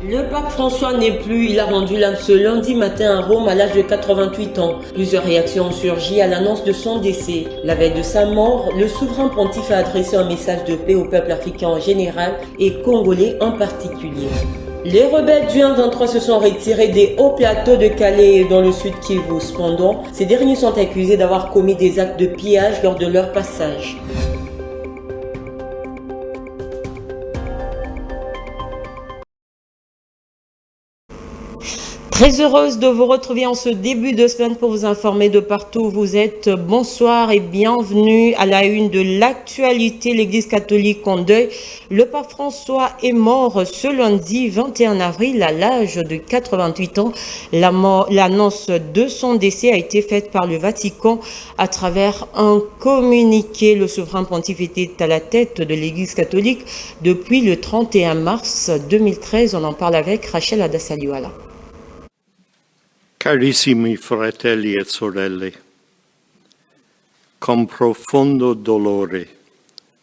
Le pape François n'est plus, il a rendu l'âme ce lundi matin à Rome à l'âge de 88 ans. Plusieurs réactions ont surgi à l'annonce de son décès. La veille de sa mort, le souverain pontife a adressé un message de paix au peuple africain en général et congolais en particulier. Les rebelles du 1-23 se sont retirés des hauts plateaux de Calais et dans le sud Kivu. Cependant, ces derniers sont accusés d'avoir commis des actes de pillage lors de leur passage. Très heureuse de vous retrouver en ce début de semaine pour vous informer de partout où vous êtes. Bonsoir et bienvenue à la une de l'actualité. L'Église catholique en deuil. Le pape François est mort ce lundi 21 avril à l'âge de 88 ans. L'annonce de son décès a été faite par le Vatican à travers un communiqué. Le souverain pontife était à la tête de l'Église catholique depuis le 31 mars 2013. On en parle avec Rachel Adassaliwala. Carissimi fratelli e sorelle, con profondo dolore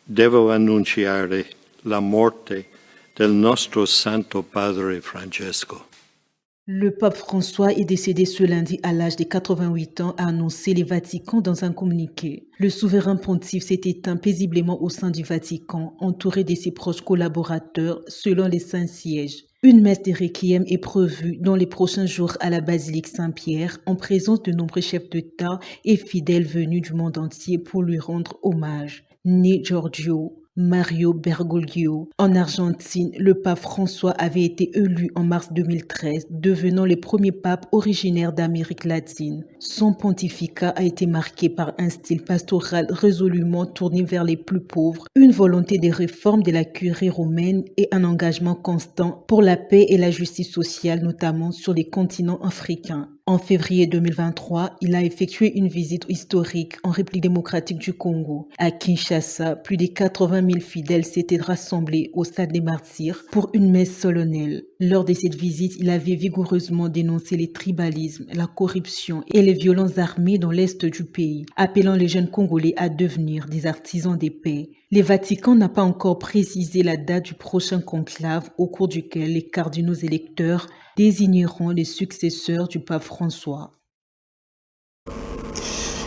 devo annunciare la morte del nostro Santo Padre Francesco. Le pape François est décédé ce lundi à l'âge de 88 ans, a annoncé le Vatican dans un communiqué. Le souverain pontife s'est éteint paisiblement au sein du Vatican, entouré de ses proches collaborateurs, selon les Saint-Sièges. Une messe de requiem est prévue dans les prochains jours à la basilique Saint-Pierre, en présence de nombreux chefs d'État et fidèles venus du monde entier pour lui rendre hommage. Né Giorgio Mario Bergoglio. En Argentine, le pape François avait été élu en mars 2013, devenant le premier pape originaire d'Amérique latine. Son pontificat a été marqué par un style pastoral résolument tourné vers les plus pauvres, une volonté de réforme de la curie romaine et un engagement constant pour la paix et la justice sociale, notamment sur les continents africains. En février 2023, il a effectué une visite historique en République démocratique du Congo. À Kinshasa, plus de 80 000 fidèles s'étaient rassemblés au stade des Martyrs pour une messe solennelle. Lors de cette visite, il avait vigoureusement dénoncé les tribalismes, la corruption et les violences armées dans l'est du pays, appelant les jeunes Congolais à devenir des artisans de paix. Le Vatican n'a pas encore précisé la date du prochain conclave au cours duquel les cardinaux électeurs désigneront les successeurs du pape François.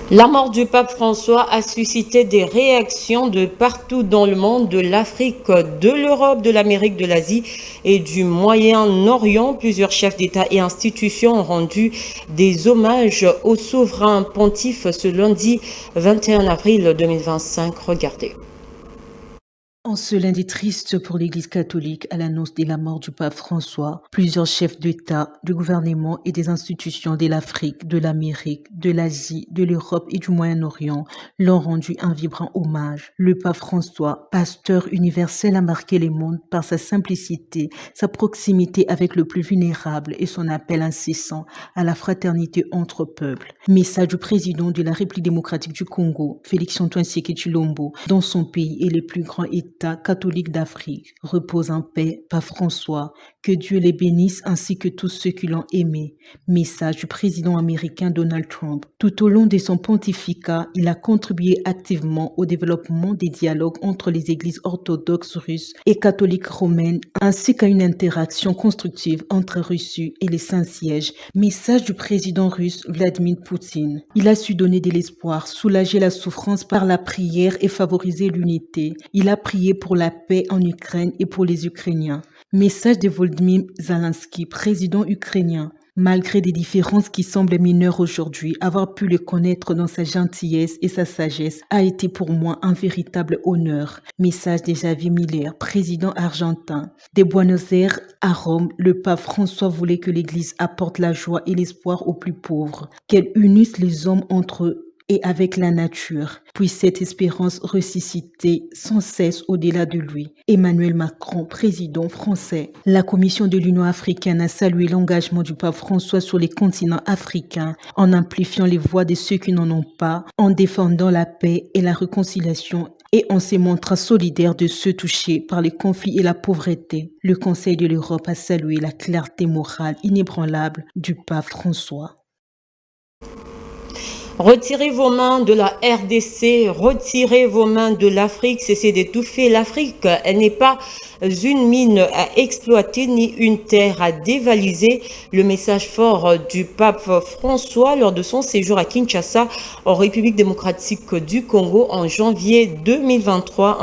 La mort du pape François a suscité des réactions de partout dans le monde, de l'Afrique, de l'Europe, de l'Amérique, de l'Asie et du Moyen-Orient. Plusieurs chefs d'État et institutions ont rendu des hommages au souverain pontife ce lundi 21 avril 2025. Regardez. En ce lundi triste pour l'Église catholique à l'annonce de la mort du pape François, plusieurs chefs d'État, du gouvernement et des institutions de l'Afrique, de l'Amérique, de l'Asie, de l'Europe et du Moyen-Orient l'ont rendu un vibrant hommage. Le pape François, pasteur universel, a marqué les mondes par sa simplicité, sa proximité avec le plus vulnérable et son appel incessant à la fraternité entre peuples. Message du président de la République démocratique du Congo, Félix-Antoine Tshisekedi Tshilombo, dans son pays et les plus grands États catholique d'Afrique. Repose en paix, pape François, que Dieu les bénisse ainsi que tous ceux qui l'ont aimé. Message du président américain Donald Trump. Tout au long de son pontificat, il a contribué activement au développement des dialogues entre les églises orthodoxes russes et catholiques romaines, ainsi qu'à une interaction constructive entre Russie et les Saint-Sièges. Message du président russe Vladimir Poutine. Il a su donner de l'espoir, soulager la souffrance par la prière et favoriser l'unité. Il a prié pour la paix en Ukraine et pour les Ukrainiens. Message de Volodymyr Zelensky, président ukrainien. Malgré des différences qui semblent mineures aujourd'hui, avoir pu le connaître dans sa gentillesse et sa sagesse a été pour moi un véritable honneur. Message de Javier Milei, président argentin. De Buenos Aires à Rome, le pape François voulait que l'Église apporte la joie et l'espoir aux plus pauvres, qu'elle unisse les hommes entre eux et avec la nature. Puisse cette espérance ressusciter sans cesse au-delà de lui. Emmanuel Macron, président français. La Commission de l'Union africaine a salué l'engagement du pape François sur les continents africains en amplifiant les voix de ceux qui n'en ont pas, en défendant la paix et la réconciliation et en se montrant solidaire de ceux touchés par les conflits et la pauvreté. Le Conseil de l'Europe a salué la clarté morale inébranlable du pape François. Retirez vos mains de la RDC, retirez vos mains de l'Afrique, cessez d'étouffer l'Afrique. Elle n'est pas une mine à exploiter ni une terre à dévaliser. Le message fort du pape François lors de son séjour à Kinshasa, en République démocratique du Congo en janvier 2023.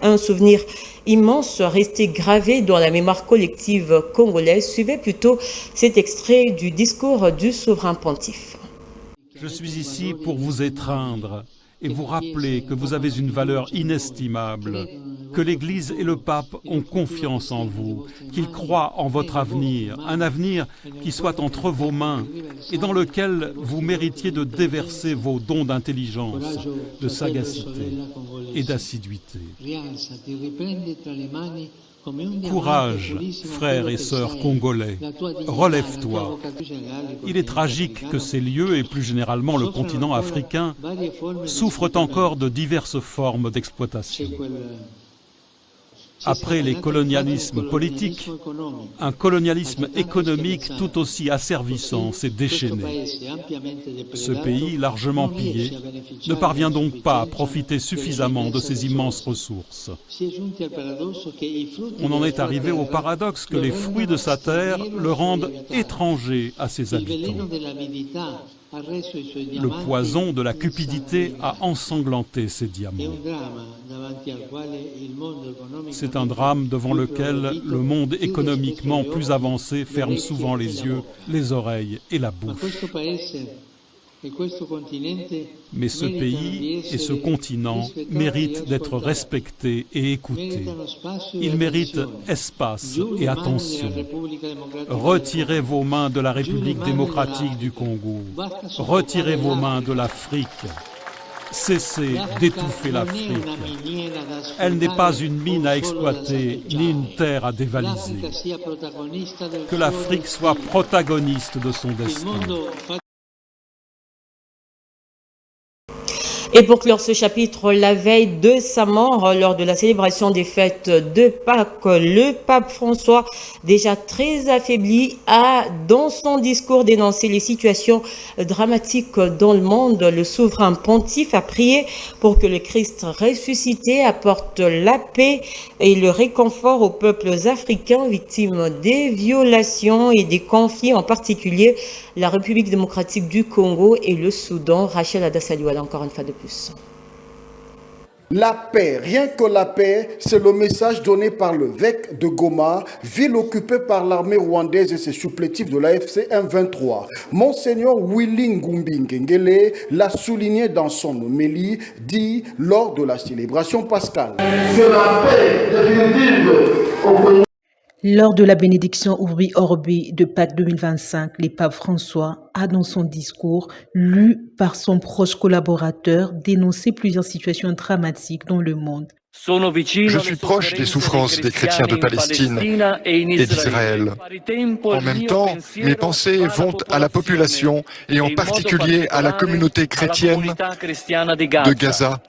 Un souvenir immense resté gravé dans la mémoire collective congolaise. Suivez plutôt cet extrait du discours du souverain pontife. Je suis ici pour vous étreindre et vous rappeler que vous avez une valeur inestimable, que l'Église et le pape ont confiance en vous, qu'ils croient en votre avenir, un avenir qui soit entre vos mains et dans lequel vous méritiez de déverser vos dons d'intelligence, de sagacité et d'assiduité. Courage, frères et sœurs congolais, relève-toi. Il est tragique que ces lieux, et plus généralement le continent africain, souffrent encore de diverses formes d'exploitation. Après les colonialismes politiques, un colonialisme économique tout aussi asservissant s'est déchaîné. Ce pays, largement pillé, ne parvient donc pas à profiter suffisamment de ces immenses ressources. On en est arrivé au paradoxe que les fruits de sa terre le rendent étranger à ses habitants. Le poison de la cupidité a ensanglanté ces diamants. C'est un drame devant lequel le monde économiquement plus avancé ferme souvent les yeux, les oreilles et la bouche. Mais ce pays et ce continent méritent d'être respectés et écoutés. Ils méritent espace et attention. Retirez vos mains de la République démocratique du Congo. Retirez vos mains de l'Afrique. Cessez d'étouffer l'Afrique. Elle n'est pas une mine à exploiter, ni une terre à dévaliser. Que l'Afrique soit protagoniste de son destin. Et pour clore ce chapitre, la veille de sa mort, lors de la célébration des fêtes de Pâques, le pape François, déjà très affaibli, a, dans son discours, dénoncé les situations dramatiques dans le monde. Le souverain pontife a prié pour que le Christ ressuscité apporte la paix et le réconfort aux peuples africains victimes des violations et des conflits, en particulier la République démocratique du Congo et le Soudan. Rachel Adasaliouala, encore une fois de plus. La paix, rien que la paix, c'est le message donné par l'évêque de Goma, ville occupée par l'armée rwandaise et ses supplétifs de l'AFC M23. Monseigneur Willy Ngumbi Ngengele l'a souligné dans son homélie, dit lors de la célébration pascale. C'est la paix définitive au Congo. Lors de la bénédiction Urbi Orbi de Pâques 2025, le pape François a, dans son discours, lu par son proche collaborateur, dénoncé plusieurs situations dramatiques dans le monde. Je suis proche des souffrances des chrétiens de Palestine et d'Israël. En même temps, mes pensées vont à la population et en particulier à la communauté chrétienne de Gaza,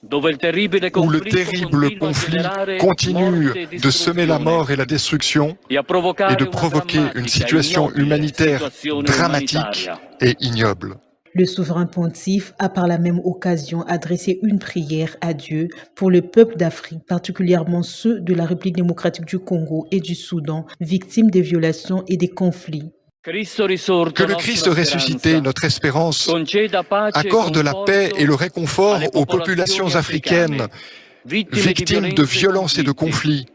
où le terrible conflit continue de semer la mort et la destruction et de provoquer une situation humanitaire dramatique et ignoble. Le souverain pontife a par la même occasion adressé une prière à Dieu pour le peuple d'Afrique, particulièrement ceux de la République démocratique du Congo et du Soudan, victimes des violations et des conflits. Que le Christ ressuscité, notre espérance, accorde la paix et le réconfort aux populations africaines victimes de violences et de conflits,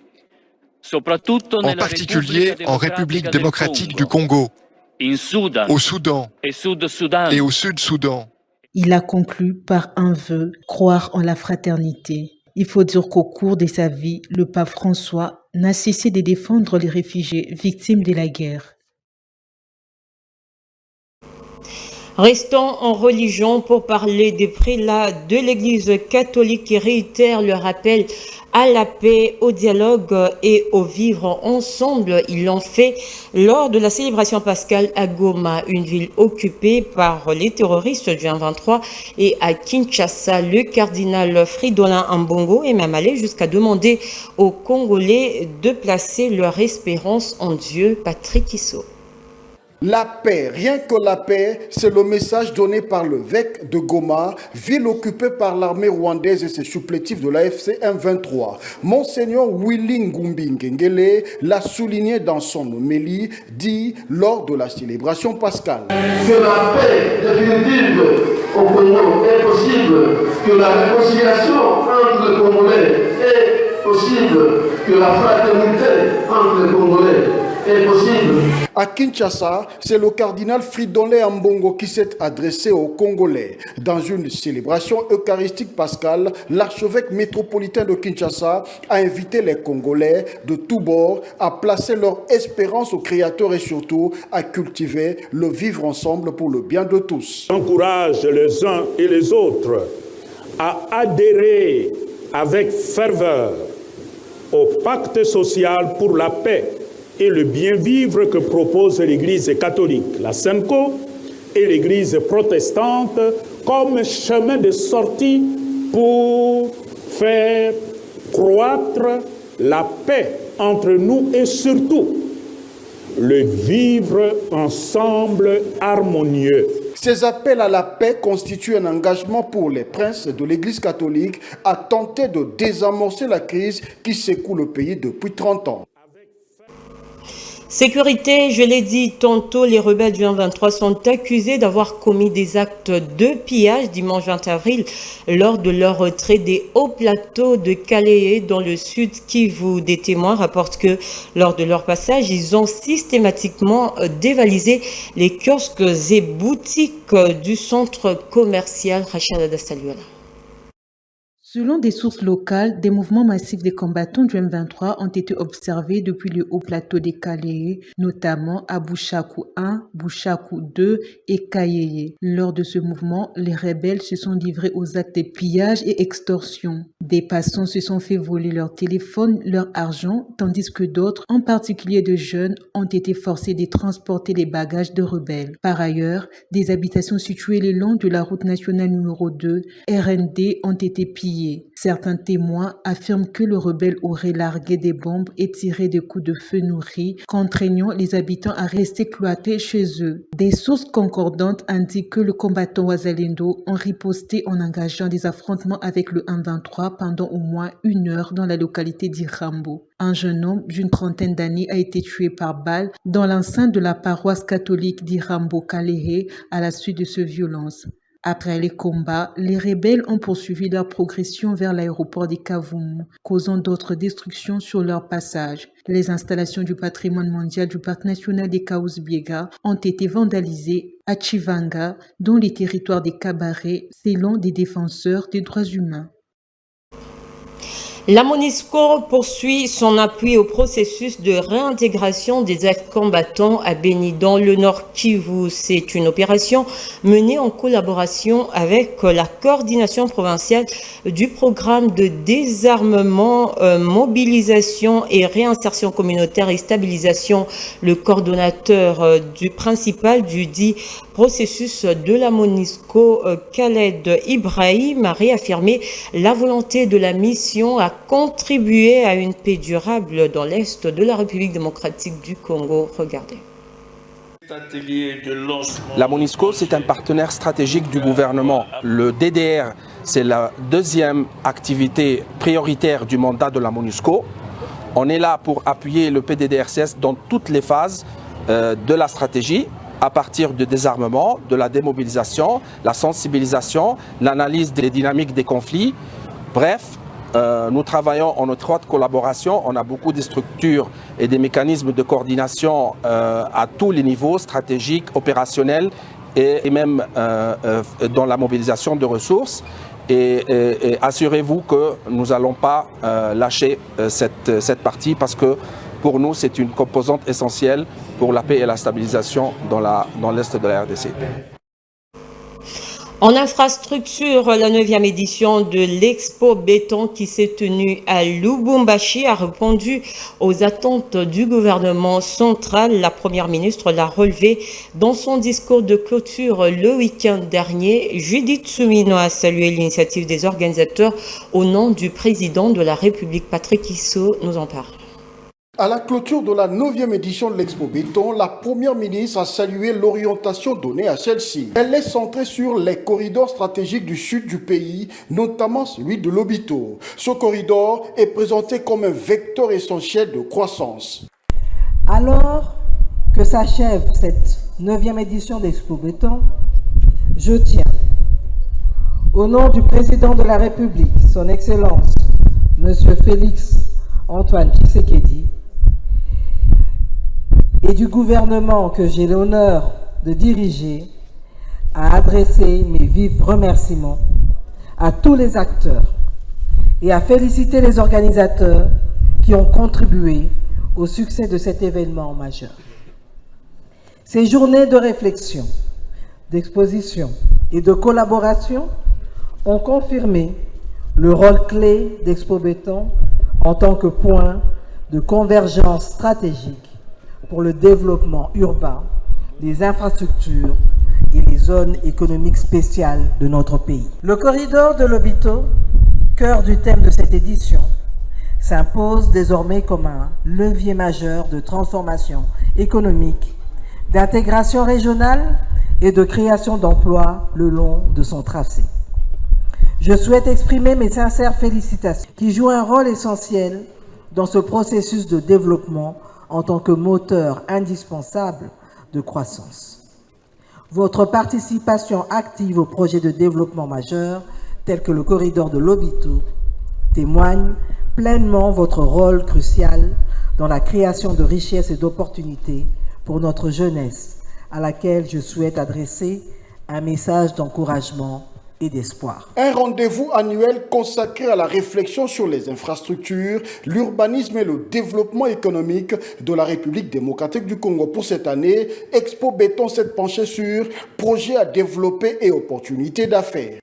en particulier en République démocratique du Congo, au Soudan et au Sud-Soudan. Il a conclu par un vœu, croire en la fraternité. Il faut dire qu'au cours de sa vie, le pape François n'a cessé de défendre les réfugiés victimes de la guerre. Restons en religion pour parler des prélats de l'Église catholique qui réitèrent le rappel à la paix, au dialogue et au vivre ensemble. Ils l'ont fait lors de la célébration pascale à Goma, une ville occupée par les terroristes du 23, et à Kinshasa. Le cardinal Fridolin Ambongo est même allé jusqu'à demander aux Congolais de placer leur espérance en Dieu. Patrick Issot. La paix, rien que la paix, c'est le message donné par l'évêque de Goma, ville occupée par l'armée rwandaise et ses supplétifs de l'AFC M23. Monseigneur Willy Ngumbi Ngengele l'a souligné dans son homélie, dit lors de la célébration pascale. Que la paix définitive au Congo est possible, que la réconciliation entre les Congolais est possible, que la fraternité entre les Congolais est possible. À Kinshasa, c'est le cardinal Fridolin Ambongo qui s'est adressé aux Congolais. Dans une célébration eucharistique pascale, l'archevêque métropolitain de Kinshasa a invité les Congolais de tous bords à placer leur espérance au Créateur et surtout à cultiver le vivre ensemble pour le bien de tous. J'encourage les uns et les autres à adhérer avec ferveur au pacte social pour la paix et le bien-vivre que propose l'Église catholique, la SEMCO et l'Église protestante comme chemin de sortie pour faire croître la paix entre nous et surtout le vivre ensemble harmonieux. Ces appels à la paix constituent un engagement pour les princes de l'Église catholique à tenter de désamorcer la crise qui secoue le pays depuis 30 ans. Sécurité, je l'ai dit tantôt, les rebelles du 23 sont accusés d'avoir commis des actes de pillage dimanche 20 avril lors de leur retrait des hauts plateaux de Kalehe dans le sud Kivu. Des témoins rapportent que lors de leur passage, ils ont systématiquement dévalisé les kiosques et boutiques du centre commercial Rachel Dastaluela. Selon des sources locales, des mouvements massifs des combattants du M23 ont été observés depuis le haut plateau des Kalehe, notamment à Bouchakou 1, Bouchakou 2 et Kayeye. Lors de ce mouvement, les rebelles se sont livrés aux actes de pillage et extorsion. Des passants se sont fait voler leur téléphone, leur argent, tandis que d'autres, en particulier de jeunes, ont été forcés de transporter les bagages de rebelles. Par ailleurs, des habitations situées le long de la route nationale numéro 2, RND, ont été pillées. Certains témoins affirment que le rebelle aurait largué des bombes et tiré des coups de feu nourris, contraignant les habitants à rester cloîtrés chez eux. Des sources concordantes indiquent que le combattant Wazalendo ont riposté en engageant des affrontements avec le M23 pendant au moins 1 heure dans la localité d'Irambo. Un jeune homme d'une trentaine d'années a été tué par balle dans l'enceinte de la paroisse catholique d'Irambo-Kalehe à la suite de ces violences. Après les combats, les rebelles ont poursuivi leur progression vers l'aéroport de Kavumu, causant d'autres destructions sur leur passage. Les installations du patrimoine mondial du parc national des Kaouzi-Biega ont été vandalisées à Chivanga, dans les territoires des Kabaré, selon des défenseurs des droits humains. La MONUSCO poursuit son appui au processus de réintégration des ex-combattants à Beni dans le Nord Kivu. C'est une opération menée en collaboration avec la coordination provinciale du programme de désarmement, mobilisation et réinsertion communautaire et stabilisation. Le coordonnateur principal du dit processus de la MONUSCO, Khaled Ibrahim, a réaffirmé la volonté de la mission à contribuer à une paix durable dans l'Est de la République démocratique du Congo. Regardez. La MONUSCO, c'est un partenaire stratégique du gouvernement. Le DDR, c'est la deuxième activité prioritaire du mandat de la MONUSCO. On est là pour appuyer le PDDRCS dans toutes les phases de la stratégie, à partir du désarmement, de la démobilisation, la sensibilisation, l'analyse des dynamiques des conflits. Bref, nous travaillons en étroite collaboration. On a beaucoup de structures et des mécanismes de coordination à tous les niveaux, stratégiques, opérationnels et même dans la mobilisation de ressources. Et assurez-vous que nous n'allons pas lâcher cette partie parce que pour nous, c'est une composante essentielle pour la paix et la stabilisation dans l'Est de la RDC. En infrastructure, la 9e édition de l'Expo Béton qui s'est tenue à Lubumbashi a répondu aux attentes du gouvernement central. La première ministre l'a relevé dans son discours de clôture le week-end dernier. Judith Soumino a salué l'initiative des organisateurs au nom du président de la République. Patrick Issou nous en parle. À la clôture de la 9e édition de l'Expo Béton, la première ministre a salué l'orientation donnée à celle-ci. Elle est centrée sur les corridors stratégiques du sud du pays, notamment celui de Lobito. Ce corridor est présenté comme un vecteur essentiel de croissance. Alors que s'achève cette 9e édition d'Expo Béton, je tiens, au nom du président de la République, son Excellence, M. Félix Antoine Tshisekedi, et du gouvernement que j'ai l'honneur de diriger, à adresser mes vifs remerciements à tous les acteurs et à féliciter les organisateurs qui ont contribué au succès de cet événement majeur. Ces journées de réflexion, d'exposition et de collaboration ont confirmé le rôle clé d'Expo Béton en tant que point de convergence stratégique pour le développement urbain, les infrastructures et les zones économiques spéciales de notre pays. Le corridor de Lobito, cœur du thème de cette édition, s'impose désormais comme un levier majeur de transformation économique, d'intégration régionale et de création d'emplois le long de son tracé. Je souhaite exprimer mes sincères félicitations qui jouent un rôle essentiel dans ce processus de développement en tant que moteur indispensable de croissance. Votre participation active aux projets de développement majeurs, tels que le corridor de Lobito, témoigne pleinement votre rôle crucial dans la création de richesses et d'opportunités pour notre jeunesse, à laquelle je souhaite adresser un message d'encouragement et d'espoir. Un rendez-vous annuel consacré à la réflexion sur les infrastructures, l'urbanisme et le développement économique de la République démocratique du Congo. Pour cette année, Expo Béton s'est penché sur projets à développer et opportunités d'affaires.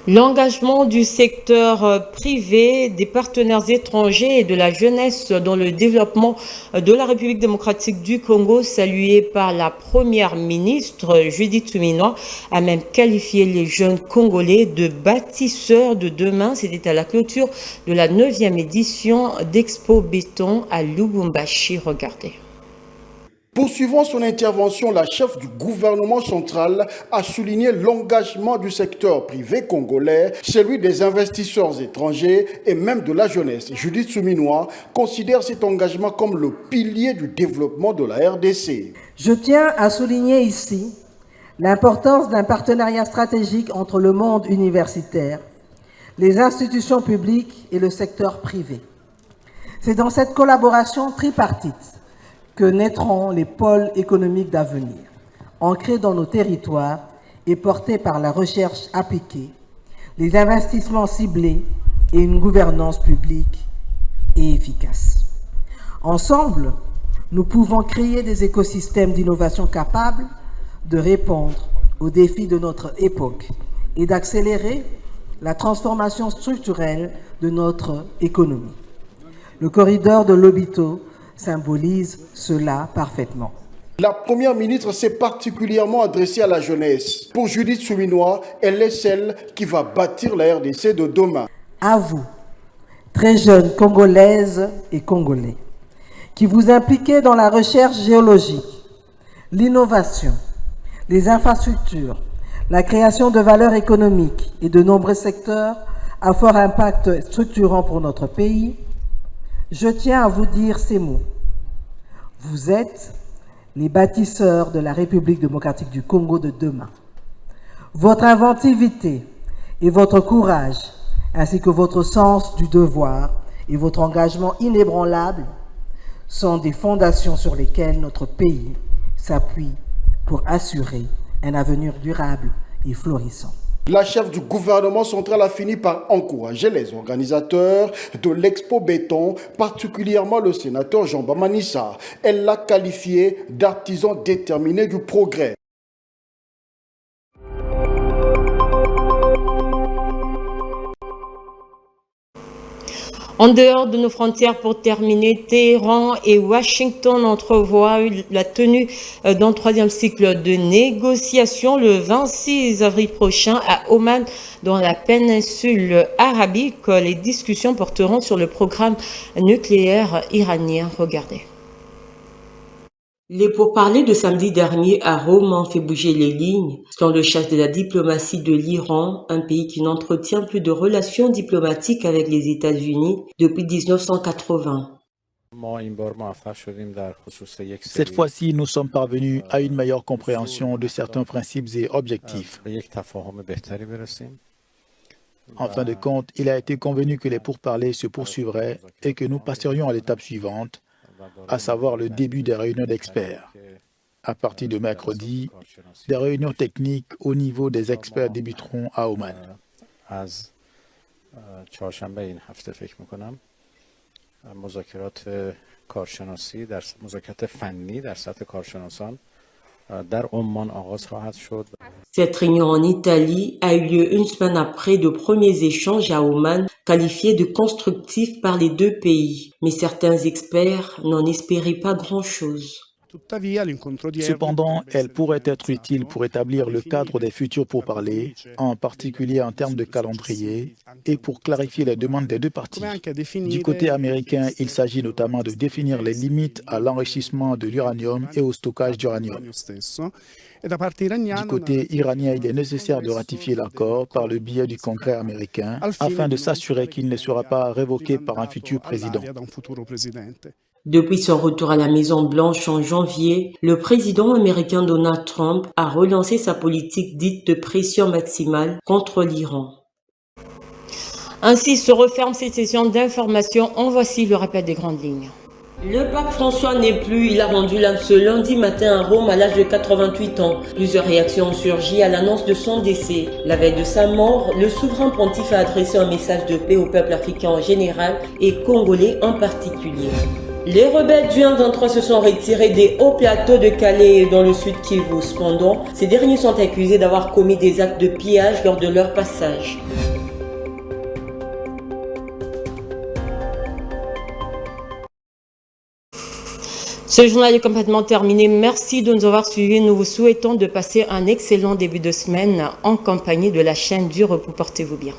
L'engagement du secteur privé, des partenaires étrangers et de la jeunesse dans le développement de la République démocratique du Congo, salué par la première ministre Judith Soumino, a même qualifié les jeunes Congolais de bâtisseurs de demain. C'était à la clôture de la 9e édition d'Expo Béton à Lubumbashi. Regardez. Poursuivant son intervention, la chef du gouvernement central a souligné l'engagement du secteur privé congolais, celui des investisseurs étrangers et même de la jeunesse. Judith Soumino considère cet engagement comme le pilier du développement de la RDC. Je tiens à souligner ici l'importance d'un partenariat stratégique entre le monde universitaire, les institutions publiques et le secteur privé. C'est dans cette collaboration tripartite que naîtront les pôles économiques d'avenir, ancrés dans nos territoires et portés par la recherche appliquée, les investissements ciblés et une gouvernance publique et efficace. Ensemble, nous pouvons créer des écosystèmes d'innovation capables de répondre aux défis de notre époque et d'accélérer la transformation structurelle de notre économie. Le corridor de Lobito symbolise cela parfaitement. La première ministre s'est particulièrement adressée à la jeunesse. Pour Judith Soumino, elle est celle qui va bâtir la RDC de demain. À vous, très jeunes Congolaises et Congolais, qui vous impliquez dans la recherche géologique, l'innovation, les infrastructures, la création de valeurs économiques et de nombreux secteurs à fort impact structurant pour notre pays, je tiens à vous dire ces mots. Vous êtes les bâtisseurs de la République démocratique du Congo de demain. Votre inventivité et votre courage, ainsi que votre sens du devoir et votre engagement inébranlable, sont des fondations sur lesquelles notre pays s'appuie pour assurer un avenir durable et florissant. La chef du gouvernement central a fini par encourager les organisateurs de l'Expo Béton, particulièrement le sénateur Jean Bamanissa. Elle l'a qualifié d'artisan déterminé du progrès. En dehors de nos frontières, pour terminer, Téhéran et Washington entrevoient la tenue d'un troisième cycle de négociations le 26 avril prochain à Oman, dans la péninsule arabique. Les discussions porteront sur le programme nucléaire iranien. Regardez. Les pourparlers de samedi dernier à Rome ont fait bouger les lignes, selon le chef de la diplomatie de l'Iran, un pays qui n'entretient plus de relations diplomatiques avec les États-Unis depuis 1980. Cette fois-ci, nous sommes parvenus à une meilleure compréhension de certains principes et objectifs. En fin de compte, il a été convenu que les pourparlers se poursuivraient et que nous passerions à l'étape suivante, à savoir le début des réunions d'experts. À partir de mercredi, des réunions techniques au niveau des experts débuteront à Oman. Cette réunion en Italie a eu lieu une semaine après de premiers échanges à Oman, qualifiés de constructifs par les deux pays. Mais certains experts n'en espéraient pas grand-chose. Cependant, elle pourrait être utile pour établir le cadre des futurs pourparlers, en particulier en termes de calendrier, et pour clarifier les demandes des deux parties. Du côté américain, il s'agit notamment de définir les limites à l'enrichissement de l'uranium et au stockage d'uranium. Du côté iranien, il est nécessaire de ratifier l'accord par le biais du Congrès américain afin de s'assurer qu'il ne sera pas révoqué par un futur président. Depuis son retour à la Maison-Blanche en janvier, le président américain Donald Trump a relancé sa politique dite de pression maximale contre l'Iran. Ainsi se referme cette session d'information. En voici le rappel des grandes lignes. Le pape François n'est plus, il a rendu l'âme ce lundi matin à Rome à l'âge de 88 ans. Plusieurs réactions ont surgi à l'annonce de son décès. La veille de sa mort, le souverain pontife a adressé un message de paix au peuple africain en général et congolais en particulier. Les rebelles du 1-23 se sont retirés des hauts plateaux de Calais et dans le sud Kivu. Cependant, ces derniers sont accusés d'avoir commis des actes de pillage lors de leur passage. Ce journal est complètement terminé. Merci de nous avoir suivis. Nous vous souhaitons de passer un excellent début de semaine en compagnie de la chaîne du Repos. Portez-vous bien.